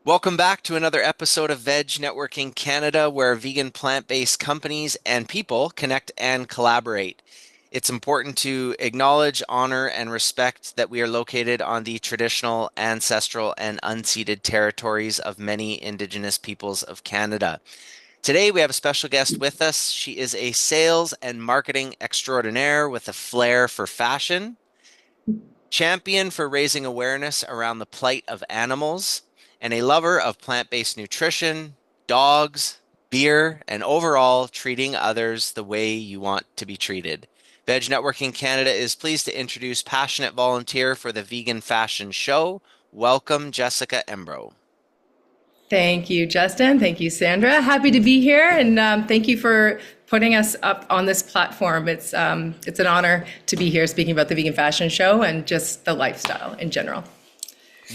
Welcome back to another episode of Veg Networking Canada, where vegan plant-based companies and people connect and collaborate. It's important to acknowledge, honor, and respect that we are located on the traditional, ancestral, and unceded territories of many Indigenous peoples of Canada. Today, we have a special guest with us. She is a sales and marketing extraordinaire with a flair for fashion, champion for raising awareness around the plight of animals, and a lover of plant-based nutrition, dogs, beer, and overall treating others the way you want to be treated. Veg Networking Canada is pleased to introduce passionate volunteer for the Vegan Fashion Show. Welcome, Jessica Embro. Thank you, Justin. Thank you, Sandra. Happy to be here, and thank you for putting us up on this platform. It's an honor to be here speaking about the Vegan Fashion Show and just the lifestyle in general.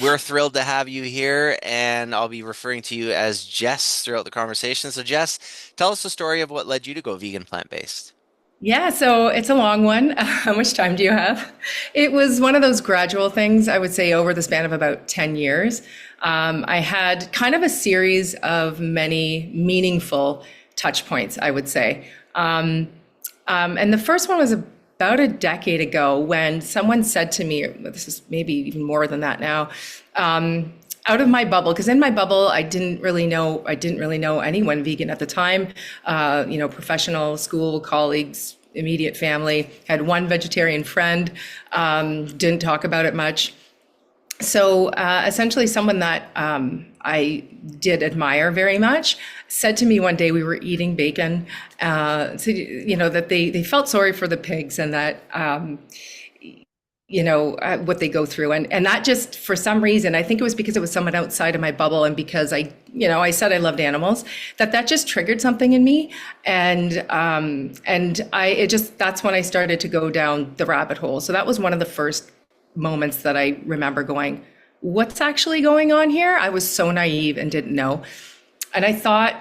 We're thrilled to have you here, and I'll be referring to you as Jess throughout the conversation. So, Jess, tell us the story of what led you to go vegan plant-based. Yeah, so it's a long one. How much time do you have? It was one of those gradual things, I would say, over the span of about 10 years. I had kind of a series of many meaningful touch points, I would say. And the first one was about a decade ago when someone said to me, this is maybe even more than that now, out of my bubble, because in my bubble I didn't really know anyone vegan at the time. Professional, school colleagues, immediate family. Had one vegetarian friend. Didn't talk about it much. So essentially, someone that I did admire very much said to me one day, we were eating bacon, that they felt sorry for the pigs and that what they go through. And that just, for some reason, I think it was because it was someone outside of my bubble and because I said I loved animals, that just triggered something in me. And that's when I started to go down the rabbit hole. So that was one of the first moments that I remember going, what's actually going on here? I was so naive and didn't know. And I thought,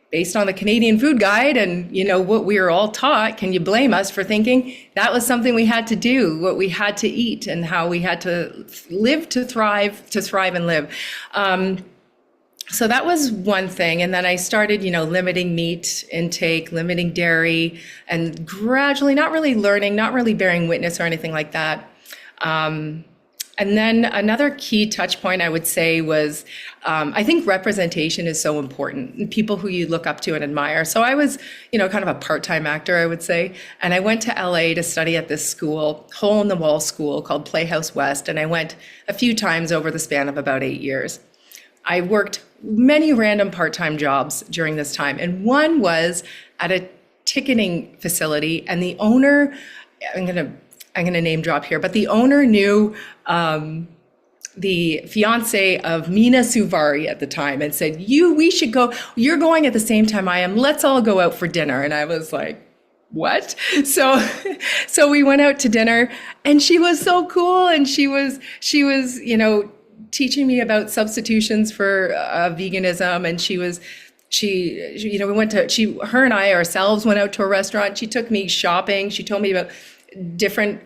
based on the Canadian Food Guide and what we were all taught, can you blame us for thinking that was something we had to do, what we had to eat, and how we had to live to thrive and live? So that was one thing. And then I started, limiting meat intake, limiting dairy, and gradually not really learning, not really bearing witness or anything like that. And then another key touch point I would say was, I think representation is so important. People who you look up to and admire. So I was, kind of a part-time actor, I would say. And I went to LA to study at this school, hole-in-the-wall school called Playhouse West. And I went a few times over the span of about 8 years. I worked many random part-time jobs during this time. And one was at a ticketing facility. And the owner, I'm going to name drop here, but the owner knew the fiance of Mina Suvari at the time and said, we should go. You're going at the same time I am. Let's all go out for dinner. And I was like, what? So we went out to dinner and she was so cool. And she was, teaching me about substitutions for veganism. And her and I ourselves went out to a restaurant. She took me shopping. She told me about different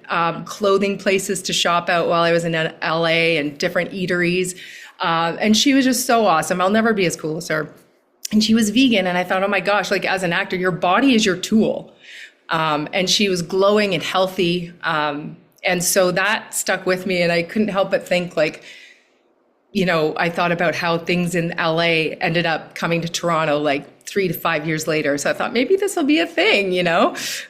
clothing places to shop out while I was in LA and different eateries. And she was just so awesome. I'll never be as cool as her. And she was vegan. And I thought, oh my gosh, like as an actor, your body is your tool. And she was glowing and healthy. And so that stuck with me. And I couldn't help but think I thought about how things in LA ended up coming to Toronto like 3 to 5 years later. So I thought maybe this will be a thing,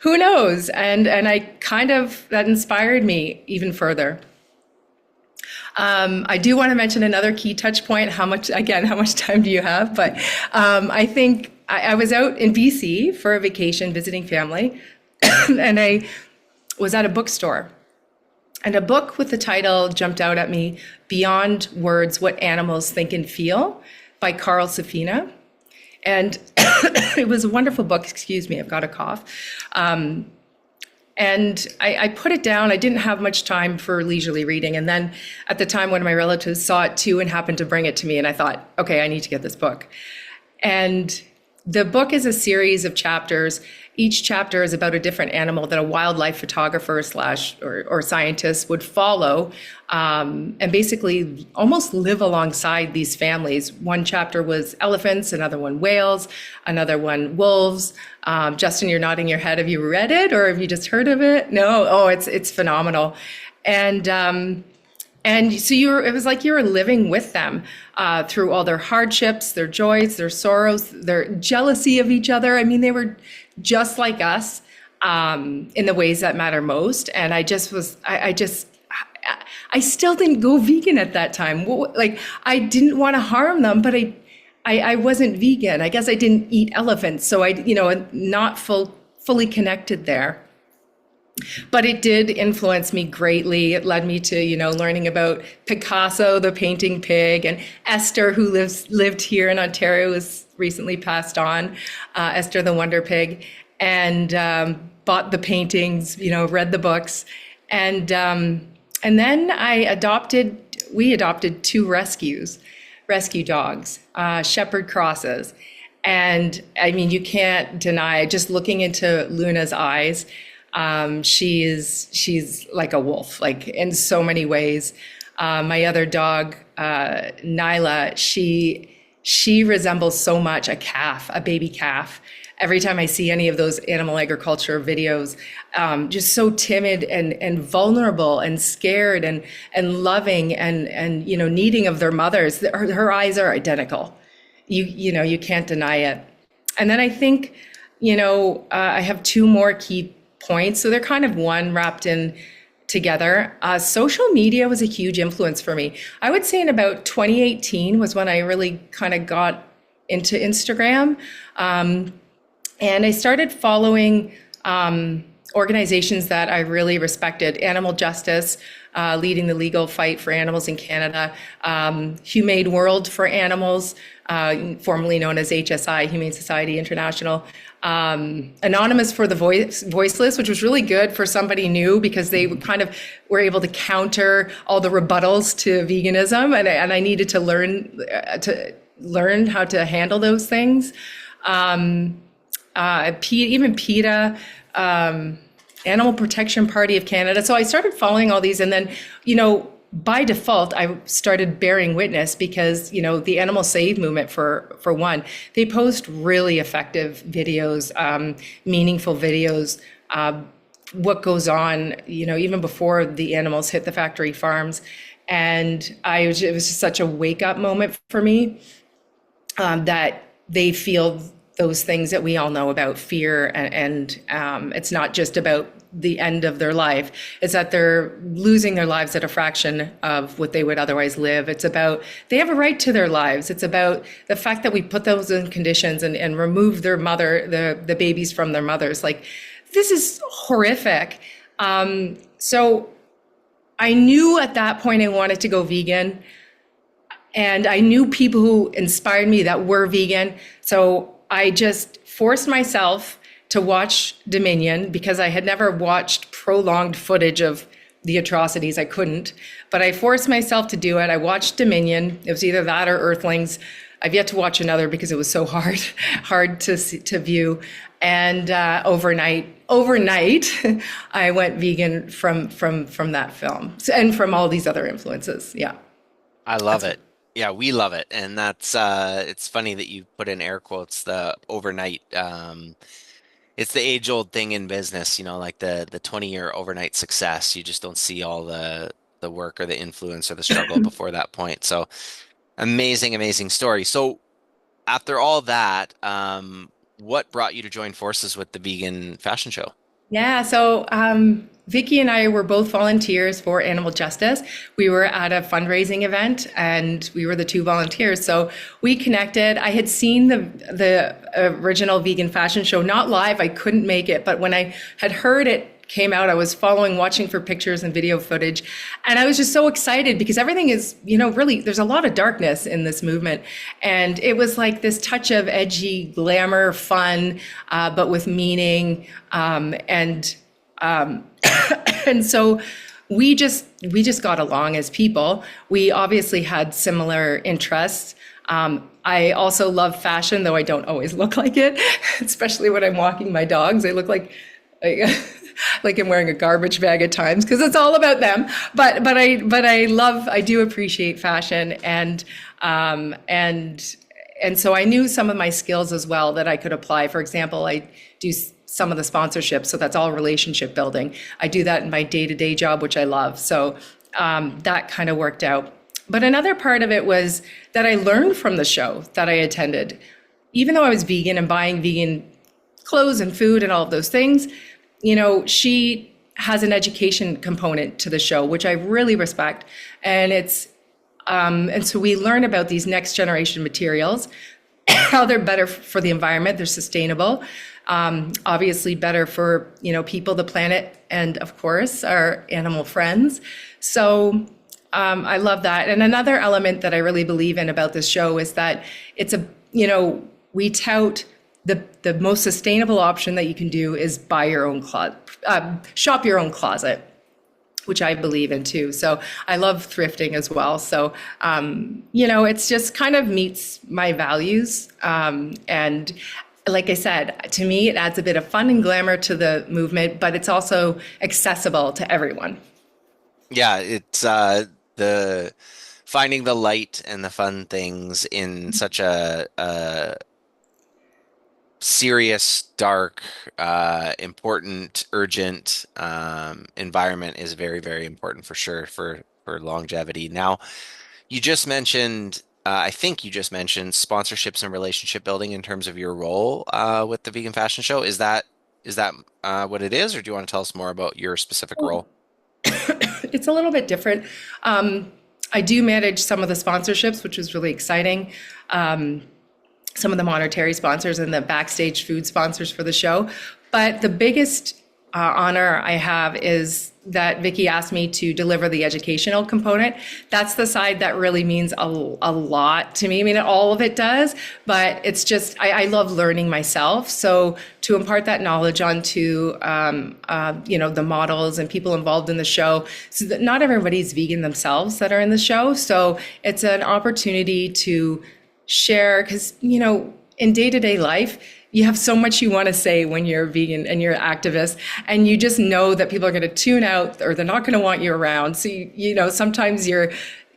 who knows? And that inspired me even further. I do want to mention another key touch point. How much time do you have? But I think I was out in BC for a vacation visiting family and I was at a bookstore. And a book with the title jumped out at me, Beyond Words, What Animals Think and Feel, by Carl Safina. And it was a wonderful book. Excuse me, I've got a cough. And I put it down. I didn't have much time for leisurely reading. And then at the time, one of my relatives saw it too and happened to bring it to me. And I thought, okay, I need to get this book. And The book is a series of chapters. Each chapter is about a different animal that a wildlife photographer slash or scientist would follow, and basically almost live alongside these families. One chapter was elephants, another one whales, another one wolves. Justin, you're nodding your head. Have you read it or have you just heard of it? No. Oh, it's phenomenal. And so it was like you were living with them through all their hardships, their joys, their sorrows, their jealousy of each other. I mean, they were just like us in the ways that matter most. And I still didn't go vegan at that time. Like, I didn't want to harm them, but I wasn't vegan. I guess I didn't eat elephants. So not fully connected there. But it did influence me greatly. It led me to, learning about Picasso, the painting pig, and Esther, who lived here in Ontario, was recently passed on, Esther the Wonder Pig, and bought the paintings, read the books. And then we adopted two rescue dogs, shepherd crosses. And I mean, you can't deny, just looking into Luna's eyes, she's like a wolf, like in so many ways. My other dog, Nyla, she resembles so much a baby calf. Every time I see any of those animal agriculture videos, just so timid and vulnerable and scared and loving and needing of their mothers. Her eyes are identical. You can't deny it. And then I think, I have two more key points. So they're kind of one wrapped in together. Social media was a huge influence for me. I would say in about 2018 was when I really kind of got into Instagram. And I started following organizations that I really respected. Animal Justice, leading the legal fight for animals in Canada. Humane World for Animals, formerly known as HSI, Humane Society International. Anonymous for the Voiceless, which was really good for somebody new because they kind of were able to counter all the rebuttals to veganism, and I needed to learn how to handle those things. Even PETA, Animal Protection Party of Canada. So I started following all these, and then, by default, I started bearing witness because, the Animal Save movement, for one, they post really effective videos, meaningful videos, what goes on, even before the animals hit the factory farms. And it was just such a wake up moment for me, that they feel those things that we all know about fear, and it's not just about the end of their life. It's that they're losing their lives at a fraction of what they would otherwise live. It's about they have a right to their lives. It's about the fact that we put those in conditions and remove their the babies from their mothers. Like, this is horrific. So I knew at that point I wanted to go vegan. And I knew people who inspired me that were vegan. So I just forced myself to watch Dominion because I had never watched prolonged footage of the atrocities. I couldn't, but I forced myself to do it. I watched Dominion. It was either that or Earthlings. I've yet to watch another because it was so hard to view. And overnight, I went vegan from that film and from all these other influences. Yeah, I love it. Yeah, we love it. And that's it's funny that you put in air quotes the overnight. It's the age-old thing in business, like the 20-year overnight success. You just don't see all the work or the influence or the struggle before that point. So amazing, amazing story. So after all that, what brought you to join forces with the vegan fashion show? Yeah, so Vicky and I were both volunteers for Animal Justice. We were at a fundraising event and we were the two volunteers. So we connected. I had seen the original vegan fashion show, not live, I couldn't make it, but when I had heard it came out, I was watching for pictures and video footage. And I was just so excited because everything is, really, there's a lot of darkness in this movement. And it was like this touch of edgy glamour, fun, but with meaning. And so we just got along as people. We obviously had similar interests. I also love fashion, though I don't always look like it, especially when I'm walking my dogs. I look like, like I'm wearing a garbage bag at times because it's all about them. I do appreciate fashion, and so I knew some of my skills as well that I could apply. For example, I do some of the sponsorships, so that's all relationship building. I do that in my day-to-day job, which I love. So that kind of worked out. But another part of it was that I learned from the show that I attended. Even though I was vegan and buying vegan clothes and food and all of those things, she has an education component to the show, which I really respect. And so we learn about these next generation materials, how they're better for the environment, they're sustainable, obviously better for people, the planet, and of course our animal friends. So I love that. And another element that I really believe in about this show is that we tout the most sustainable option that you can do is buy your own closet, shop your own closet, which I believe in too. So I love thrifting as well. So, it's just kind of meets my values. And like I said, to me, it adds a bit of fun and glamour to the movement, but it's also accessible to everyone. Yeah, it's the finding the light and the fun things in such a serious, dark, important, urgent environment is very, very important for sure for longevity. Now, you just mentioned, I think you just mentioned sponsorships and relationship building in terms of your role with the Vegan Fashion Show. Is that what it is, or do you want to tell us more about your specific role? It's a little bit different. I do manage some of the sponsorships, which is really exciting. Some of the monetary sponsors and the backstage food sponsors for the show. But the biggest honor I have is that Vicky asked me to deliver the educational component. That's the side that really means a lot to me. I mean, all of it does, but it's just, I love learning myself. So to impart that knowledge onto, the models and people involved in the show, so that not everybody's vegan themselves that are in the show. So it's an opportunity to share, because in day-to-day life you have so much you want to say when you're vegan and you're an activist, and you just know that people are going to tune out or they're not going to want you around. So sometimes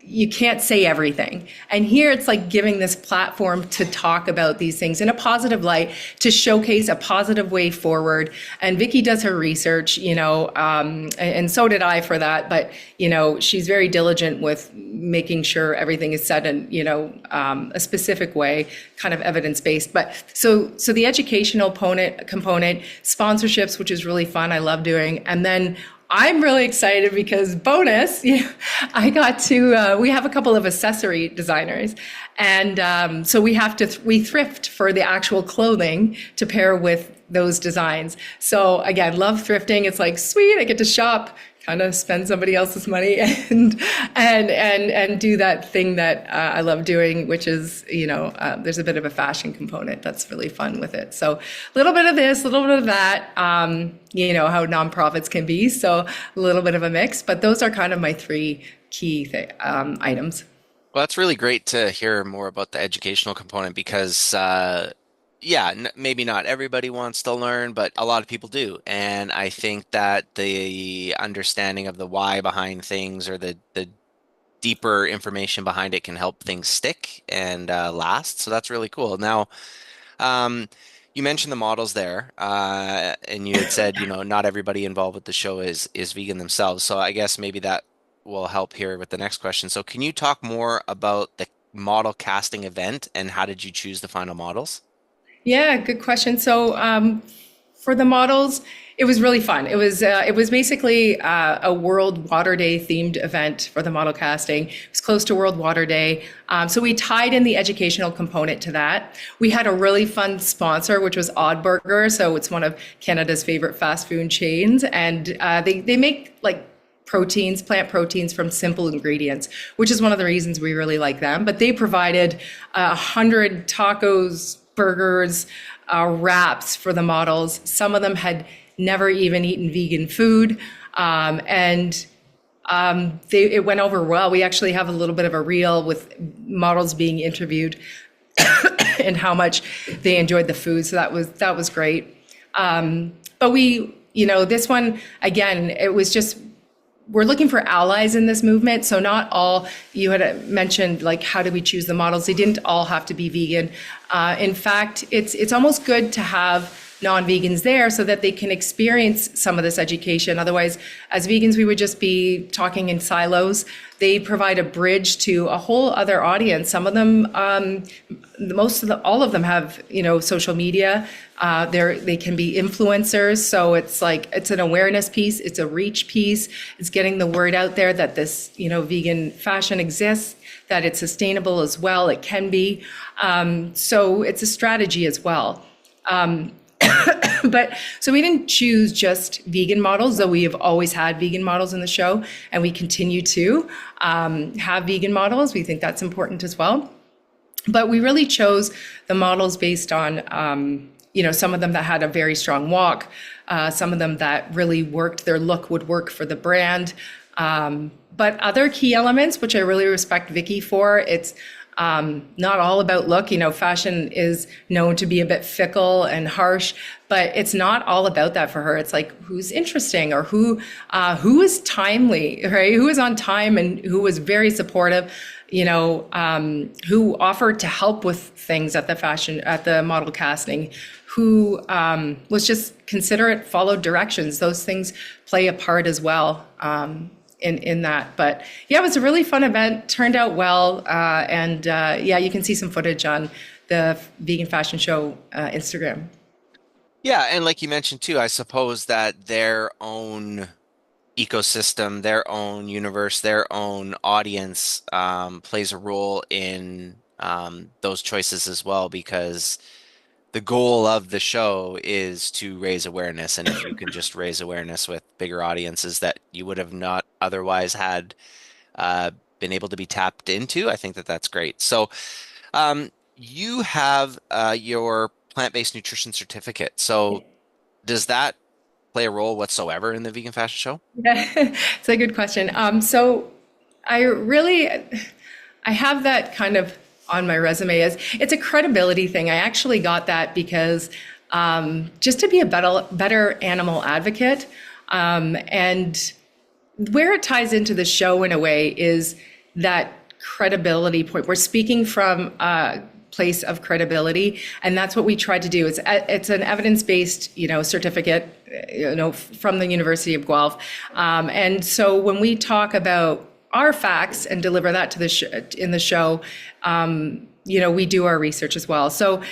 you can't say everything. And here it's like giving this platform to talk about these things in a positive light, to showcase a positive way forward. And Vicky does her research, and so did I for that. But, she's very diligent with making sure everything is said in, a specific way, kind of evidence-based. But so the educational component, sponsorships, which is really fun. I love doing. And then I'm really excited because bonus, I got to, we have a couple of accessory designers. And so we thrift for the actual clothing to pair with those designs. So again, love thrifting. It's like, sweet, I get to shop, kind of spend somebody else's money and do that thing that I love doing, which is, there's a bit of a fashion component that's really fun with it. So a little bit of this, a little bit of that, how nonprofits can be. So a little bit of a mix, but those are kind of my three key items. Well, that's really great to hear more about the educational component because, yeah, maybe not everybody wants to learn, but a lot of people do. And I think that the understanding of the why behind things or the deeper information behind it can help things stick and last. So that's really cool. Now, um, you mentioned the models there, and you had said, not everybody involved with the show is vegan themselves. So I guess maybe that will help here with the next question. So can you talk more about the model casting event and how did you choose the final models? Yeah, good question. So for the models, it was really fun. It was basically a World Water Day themed event for the model casting. It was close to World Water Day, so we tied in the educational component to that. We had a really fun sponsor, which was Odd Burger. So it's one of Canada's favorite fast food chains, and they make like plant proteins from simple ingredients, which is one of the reasons we really like them. But they provided 100 tacos, burgers, wraps for the models. Some of them had never even eaten vegan food. And It went over well. We actually have a little bit of a reel with models being interviewed and how much they enjoyed the food. So that was great. But this one again, it was just we're looking for allies in this movement. So not all, you had mentioned like how do we choose the models? They didn't all have to be vegan. In fact, it's almost good to have non-vegans there so that they can experience some of this education. Otherwise, as vegans, we would just be talking in silos. They provide a bridge to a whole other audience. Some of them, all of them have, social media. They can be influencers. So it's an awareness piece. It's a reach piece. It's getting the word out there that this, vegan fashion exists, that it's sustainable as well. It can be. So it's a strategy as well. But so we didn't choose just vegan models, though we have always had vegan models in the show, and we continue to have vegan models. We think that's important as well. But we really chose the models based on, some of them that had a very strong walk, some of them that really worked, their look would work for the brand. But other key elements, which I really respect Vicky for, it's not all about look. Fashion is known to be a bit fickle and harsh, but it's not all about that for her. It's like who's interesting or who is timely, right? Who is on time and who was very supportive, who offered to help with things at the model casting, who was just considerate, followed directions. Those things play a part as well. In that. But yeah, it was a really fun event, turned out well. You can see some footage on the Vegan Fashion Show Instagram. Yeah, and like you mentioned too, I suppose that their own ecosystem, their own universe, their own audience plays a role in those choices as well, because the goal of the show is to raise awareness. And if you can just raise awareness with bigger audiences that you would have not otherwise had uh, been able to be tapped into, I think that that's great. So you have your plant-based nutrition certificate. So does that play a role whatsoever in the vegan fashion show? Yeah, it's a good question. So I really, I have that kind of on my resume as it's a credibility thing. I actually got that because just to be a better animal advocate, and where it ties into the show in a way is that credibility point. We're speaking from a place of credibility, and that's what we try to do. It's an evidence-based, certificate, from the University of Guelph, and so when we talk about our facts and deliver that to in the show, we do our research as well. So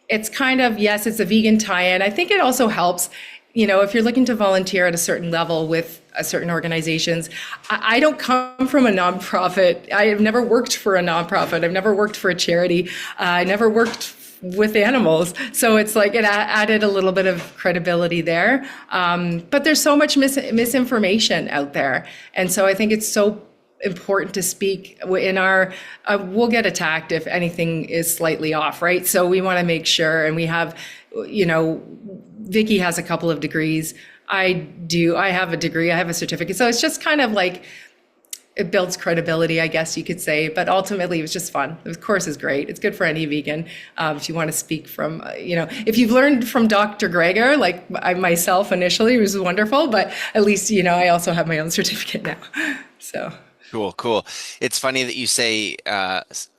it's kind of, yes, it's a vegan tie-in. I think it also helps, if you're looking to volunteer at a certain level with certain organizations. I don't come from a nonprofit. I have never worked for a nonprofit. I've never worked for a charity. I never worked with animals. So it's like it added a little bit of credibility there. But there's so much misinformation out there. And so I think it's so important to speak in our, we'll get attacked if anything is slightly off, right? So we want to make sure, and we have, Vicky has a couple of degrees. I have a degree, I have a certificate. So it's just kind of like, it builds credibility, I guess you could say. But ultimately, it was just fun. The course is great. It's good for any vegan. If you want to speak from, if you've learned from Dr. Greger, like I myself initially, it was wonderful. But at least, I also have my own certificate now. So. Cool, cool. It's funny that you say,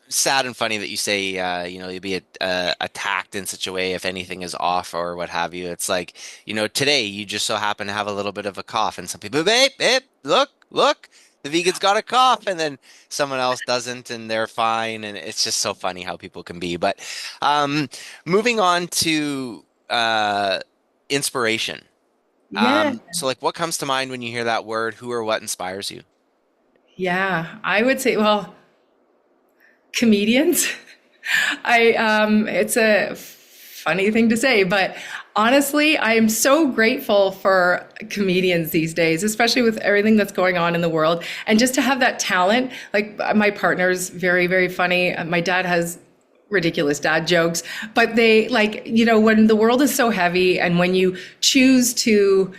sad and funny that you say, you'll be attacked in such a way if anything is off or what have you. It's like, today you just so happen to have a little bit of a cough, and some people, babe, look, the vegan's got a cough, and then someone else doesn't, and they're fine. And it's just so funny how people can be. But moving on to inspiration. Yeah. So like, what comes to mind when you hear that word? Who or what inspires you? Yeah. I would say, well, comedians. It's a funny thing to say, but honestly, I am so grateful for comedians these days, especially with everything that's going on in the world. And just to have that talent, like my partner's very, very funny. My dad has ridiculous dad jokes, but they when the world is so heavy and when you choose to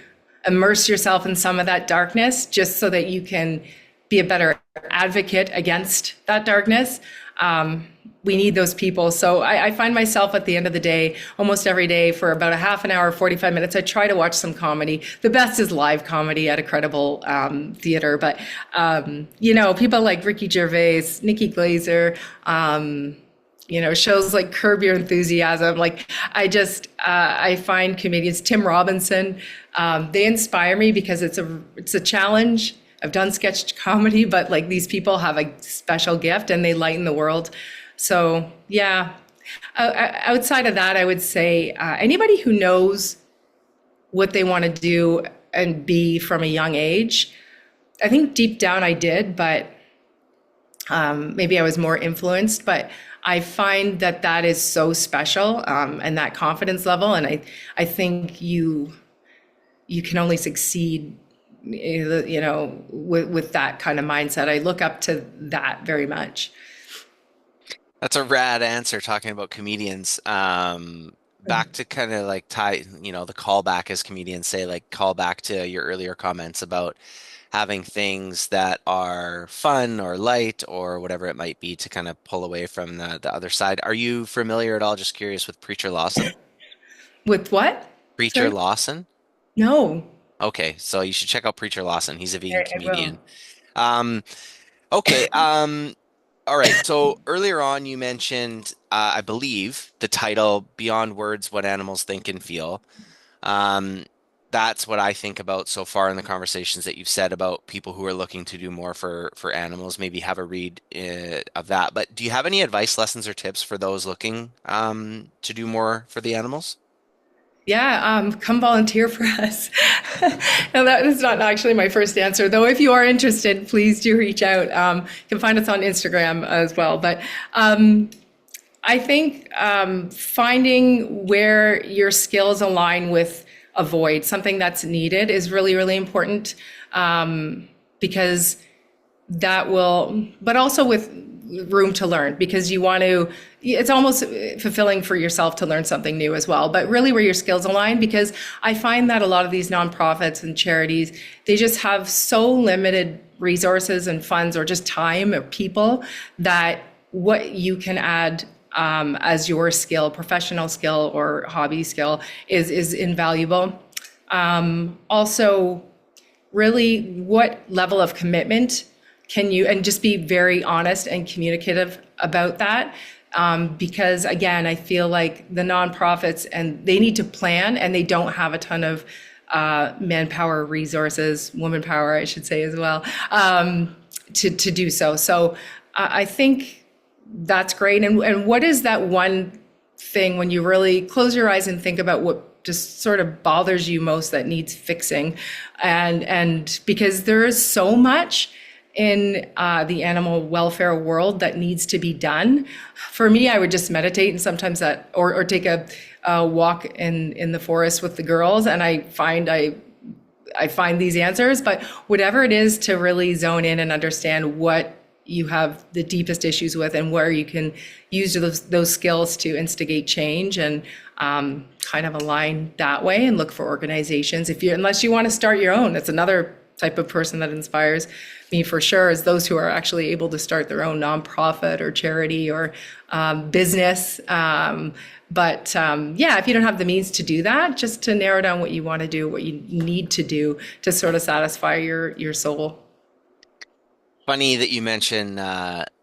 immerse yourself in some of that darkness just so that you can be a better advocate against that darkness. We need those people. So I find myself at the end of the day, almost every day for about a half an hour, 45 minutes, I try to watch some comedy. The best is live comedy at a credible theater. But, people like Ricky Gervais, Nikki Glazer, shows like Curb Your Enthusiasm. Like I find comedians, Tim Robinson, they inspire me because it's a challenge. I've done sketch comedy, but like these people have a special gift and they lighten the world. So yeah, outside of that, I would say anybody who knows what they want to do and be from a young age. I think deep down I did, but maybe I was more influenced. But I find that that is so special, and that confidence level, and I think you can only succeed, with that kind of mindset. I look up to that very much. That's a rad answer talking about comedians. Back to kind of like tie, the callback as comedians say, like call back to your earlier comments about having things that are fun or light or whatever it might be to kind of pull away from the other side. Are you familiar at all? Just curious with Preacher Lawson? With what? Preacher Sorry? Lawson? No. Okay, so you should check out Preacher Lawson. He's a vegan I will. comedian. Um, okay, all right. So earlier on, you mentioned, I believe, the title "Beyond Words: What Animals Think and Feel." Um, that's what I think about so far in the conversations that you've said about people who are looking to do more for animals. Maybe have a read of that. But do you have any advice, lessons, or tips for those looking to do more for the animals? Yeah, come volunteer for us. No, that is not actually my first answer, though. If you are interested, please do reach out. You can find us on Instagram as well. But I think finding where your skills align with a void, something that's needed, is really, really important, because that will, but also with room to learn, because you want to, it's almost fulfilling for yourself to learn something new as well, but really where your skills align, because I find that a lot of these nonprofits and charities, they just have so limited resources and funds or just time or people, that what you can add as your skill, professional skill or hobby skill, is invaluable. Also, really, what level of commitment can you, and just be very honest and communicative about that. Because again, I feel like the nonprofits, and they need to plan, and they don't have a ton of manpower, resources, woman power, I should say as well, to do so. So I think that's great. And what is that one thing when you really close your eyes and think about what just sort of bothers you most that needs fixing? And because there is so much in the animal welfare world that needs to be done. For me, I would just meditate, and sometimes that, or take a walk in the forest with the girls, and I find these answers. But whatever it is, to really zone in and understand what you have the deepest issues with, and where you can use those skills to instigate change, and kind of align that way, and look for organizations. Unless you want to start your own, that's another type of person that inspires me for sure, is those who are actually able to start their own nonprofit or charity or business. Yeah, if you don't have the means to do that, just to narrow down what you want to do, what you need to do to sort of satisfy your soul. Funny that you mention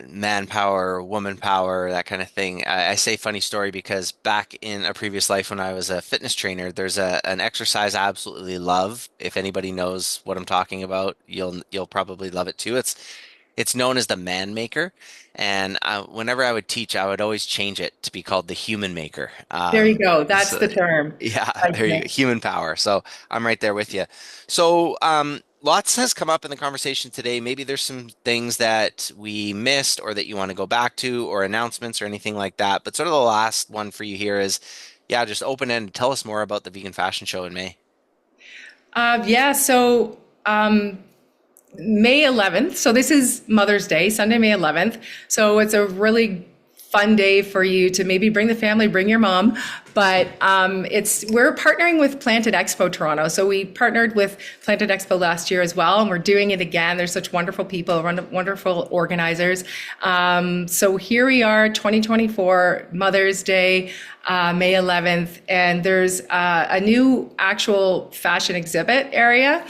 manpower, woman power, that kind of thing. I say funny story because back in a previous life when I was a fitness trainer, there's an exercise I absolutely love. If anybody knows what I'm talking about, you'll probably love it too. It's known as the man maker, and whenever I would teach, I would always change it to be called the human maker. There you go. That's So the term. yeah, Like there you go. it. Human power. So I'm right there with you. So, lots has come up in the conversation today. Maybe there's some things that we missed or that you want to go back to, or announcements or anything like that. But sort of the last one for you here is, yeah, just open and tell us more about the vegan fashion show in May. Yeah, so May 11th. So this is Mother's Day, Sunday, May 11th. So it's a really fun day for you to maybe bring the family, bring your mom. But it's we're partnering with Planted Expo Toronto. So we partnered with Planted Expo last year as well, and we're doing it again. There's such wonderful people, wonderful organizers. So here we are, 2024 Mother's Day, May 11th, and there's a new actual fashion exhibit area,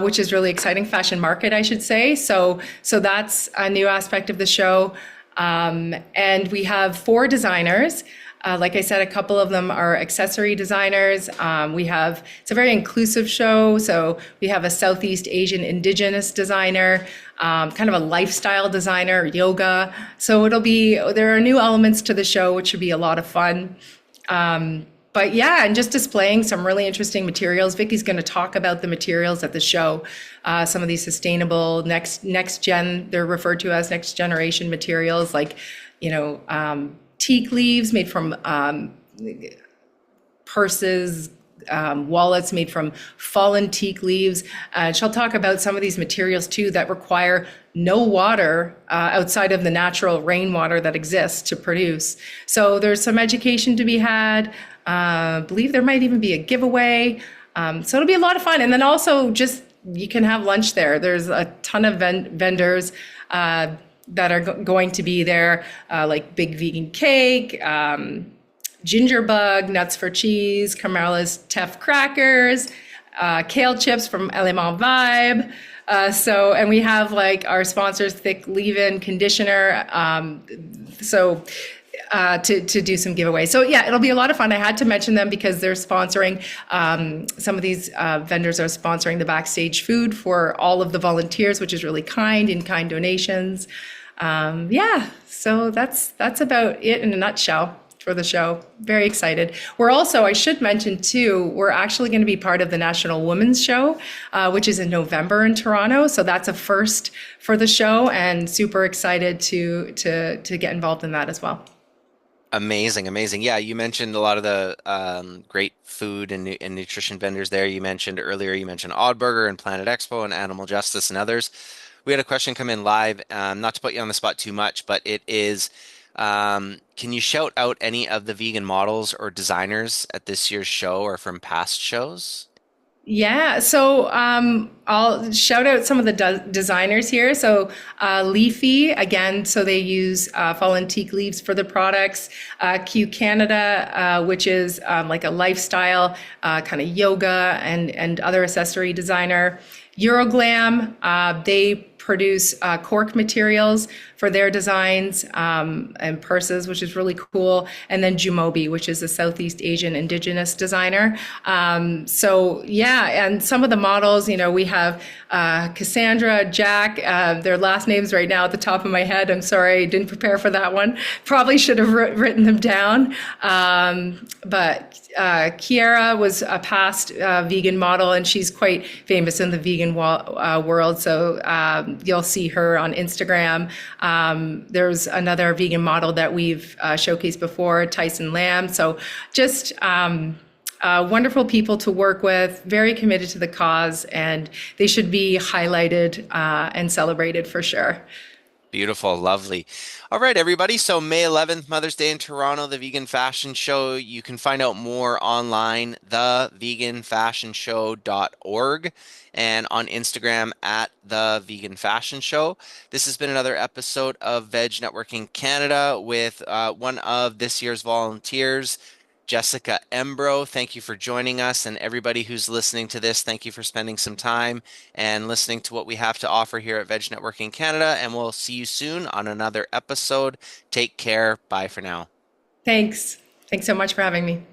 which is really exciting. Fashion market, I should say. So that's a new aspect of the show. And we have 4 designers. Like I said, a couple of them are accessory designers. It's a very inclusive show. So we have a Southeast Asian Indigenous designer, kind of a lifestyle designer, yoga. So there are new elements to the show, which should be a lot of fun. But yeah, and just displaying some really interesting materials. Vicky's going to talk about the materials at the show. Some of these sustainable next gen, they're referred to as next generation materials, like, teak leaves made from purses, wallets made from fallen teak leaves. She'll talk about some of these materials too that require no water outside of the natural rainwater that exists to produce. So there's some education to be had. I believe there might even be a giveaway. So it'll be a lot of fun. And then also just you can have lunch there. There's a ton of vendors that are going to be there, like Big Vegan Cake, Ginger Bug, Nuts for Cheese, Carmela's Teff Crackers, Kale Chips from Element Vibe. And we have like our sponsors, Thick Leave-In Conditioner. To do some giveaways. So yeah, it'll be a lot of fun. I had to mention them because they're sponsoring, some of these vendors are sponsoring the backstage food for all of the volunteers, which is really in-kind donations. So that's about it in a nutshell for the show. Very excited. I should mention too, we're actually going to be part of the National Women's Show, which is in November in Toronto. So that's a first for the show, and super excited to get involved in that as well. Amazing, amazing. Yeah, you mentioned a lot of the great food and nutrition vendors there. You mentioned Odd Burger and Planet Expo and Animal Justice and others. We had a question come in live, not to put you on the spot too much, but it is, can you shout out any of the vegan models or designers at this year's show or from past shows? Yeah, so I'll shout out some of the designers here. So Leafy, again, so they use fallen teak leaves for the products. Q Canada, which is like a lifestyle kind of yoga and other accessory designer. Euroglam, they produce cork materials for their designs and purses, which is really cool. And then Jumobi, which is a Southeast Asian Indigenous designer. And some of the models, we have Cassandra, Jack, their last names right now at the top of my head. I'm sorry, I didn't prepare for that one. Probably should have written them down. But Kiara was a past vegan model, and she's quite famous in the vegan world. So you'll see her on Instagram. There's another vegan model that we've showcased before, Tyson Lamb. So just wonderful people to work with, very committed to the cause, and they should be highlighted and celebrated for sure. Beautiful, lovely. All right, everybody. So May 11th, Mother's Day in Toronto, the Vegan Fashion Show. You can find out more online, theveganfashionshow.org, and on Instagram at The Vegan Fashion Show. This has been another episode of Veg Networking Canada with one of this year's volunteers, Jessica Embro. Thank you for joining us, and everybody who's listening to this, thank you for spending some time and listening to what we have to offer here at Veg Networking Canada, and we'll see you soon on another episode. Take care. Bye for now. Thanks. Thanks so much for having me.